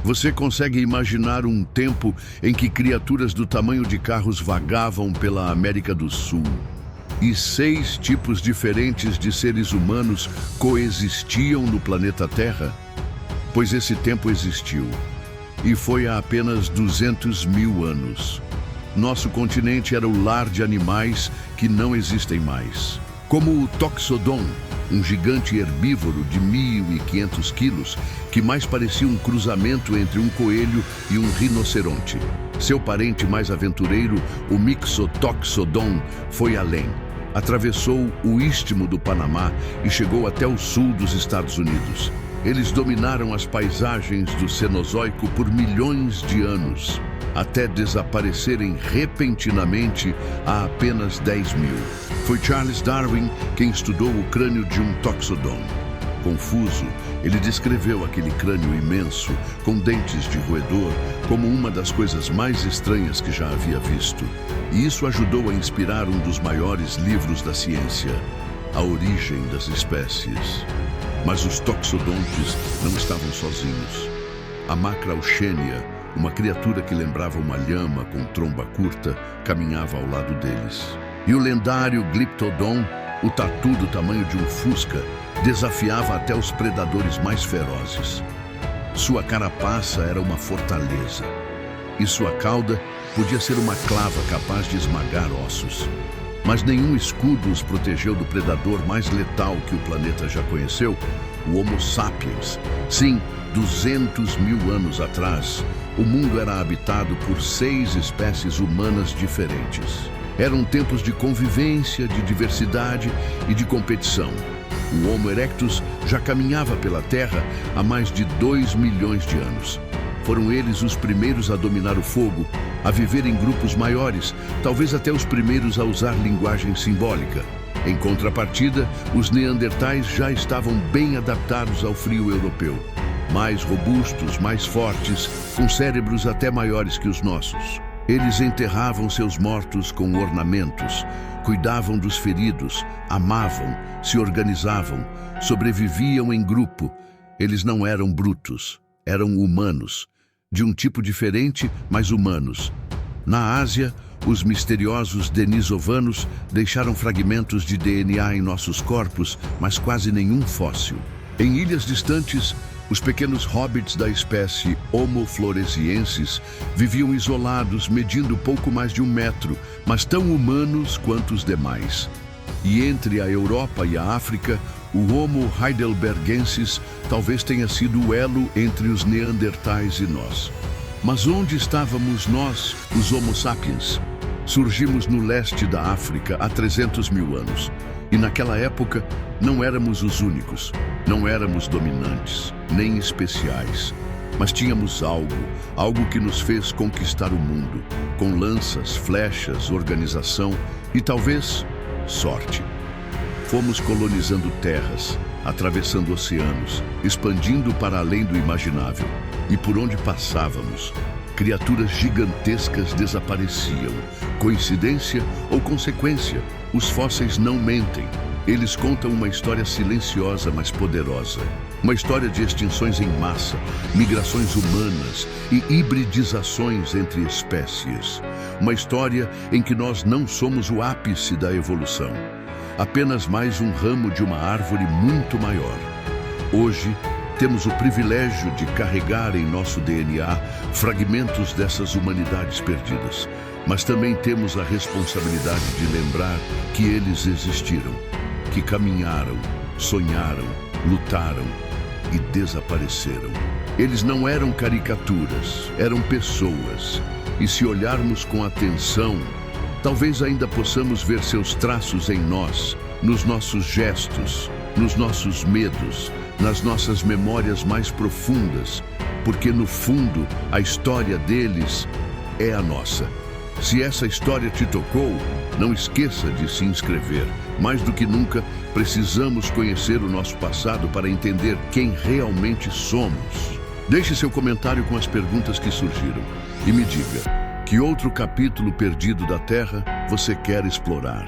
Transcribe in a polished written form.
Você consegue imaginar um tempo em que criaturas do tamanho de carros vagavam pela América do Sul e 6 tipos diferentes de seres humanos coexistiam no planeta Terra? Pois esse tempo existiu, e foi há apenas 200 mil anos. Nosso continente era o lar de animais que não existem mais, como o Toxodon, um gigante herbívoro de 1.500 quilos, que mais parecia um cruzamento entre um coelho e um rinoceronte. Seu parente mais aventureiro, o Mixotoxodon, foi além. Atravessou o Istmo do Panamá e chegou até o sul dos Estados Unidos. Eles dominaram as paisagens do Cenozoico por milhões de anos, até desaparecerem repentinamente há apenas 10 mil. Foi Charles Darwin quem estudou o crânio de um Toxodon. Confuso, ele descreveu aquele crânio imenso, com dentes de roedor, como uma das coisas mais estranhas que já havia visto. E isso ajudou a inspirar um dos maiores livros da ciência, A Origem das Espécies. Mas os toxodontes não estavam sozinhos. A Macrauchenia, uma criatura que lembrava uma lhama com tromba curta, caminhava ao lado deles. E o lendário Glyptodon, o tatu do tamanho de um fusca, desafiava até os predadores mais ferozes. Sua carapaça era uma fortaleza, e sua cauda podia ser uma clava capaz de esmagar ossos. Mas nenhum escudo os protegeu do predador mais letal que o planeta já conheceu, o Homo sapiens. Sim, 200 mil anos atrás, o mundo era habitado por 6 espécies humanas diferentes. Eram tempos de convivência, de diversidade e de competição. O Homo erectus já caminhava pela Terra há mais de 2 milhões de anos. Foram eles os primeiros a dominar o fogo, a viver em grupos maiores, talvez até os primeiros a usar linguagem simbólica. Em contrapartida, os neandertais já estavam bem adaptados ao frio europeu. Mais robustos, mais fortes, com cérebros até maiores que os nossos. Eles enterravam seus mortos com ornamentos, cuidavam dos feridos, amavam, se organizavam, sobreviviam em grupo. Eles não eram brutos, eram humanos, de um tipo diferente, mas humanos. Na Ásia, os misteriosos denisovanos deixaram fragmentos de DNA em nossos corpos, mas quase nenhum fóssil. Em ilhas distantes, os pequenos hobbits da espécie Homo floresiensis viviam isolados, medindo pouco mais de 1 metro, mas tão humanos quanto os demais. E entre a Europa e a África, o Homo heidelbergensis talvez tenha sido o elo entre os neandertais e nós. Mas onde estávamos nós, os Homo sapiens? Surgimos no leste da África há 300 mil anos. E naquela época, não éramos os únicos, não éramos dominantes, nem especiais. Mas tínhamos algo que nos fez conquistar o mundo, com lanças, flechas, organização e talvez sorte. Fomos colonizando terras, atravessando oceanos, expandindo para além do imaginável. E por onde passávamos, criaturas gigantescas desapareciam. Coincidência ou consequência? Os fósseis não mentem. Eles contam uma história silenciosa, mas poderosa. Uma história de extinções em massa, migrações humanas e hibridizações entre espécies. Uma história em que nós não somos o ápice da evolução. Apenas mais um ramo de uma árvore muito maior. Hoje, temos o privilégio de carregar em nosso DNA fragmentos dessas humanidades perdidas. Mas também temos a responsabilidade de lembrar que eles existiram, que caminharam, sonharam, lutaram e desapareceram. Eles não eram caricaturas, eram pessoas. E se olharmos com atenção, talvez ainda possamos ver seus traços em nós, nos nossos gestos, nos nossos medos, nas nossas memórias mais profundas, porque no fundo a história deles é a nossa. Se essa história te tocou, não esqueça de se inscrever. Mais do que nunca, precisamos conhecer o nosso passado para entender quem realmente somos. Deixe seu comentário com as perguntas que surgiram e me diga: que outro capítulo perdido da Terra você quer explorar?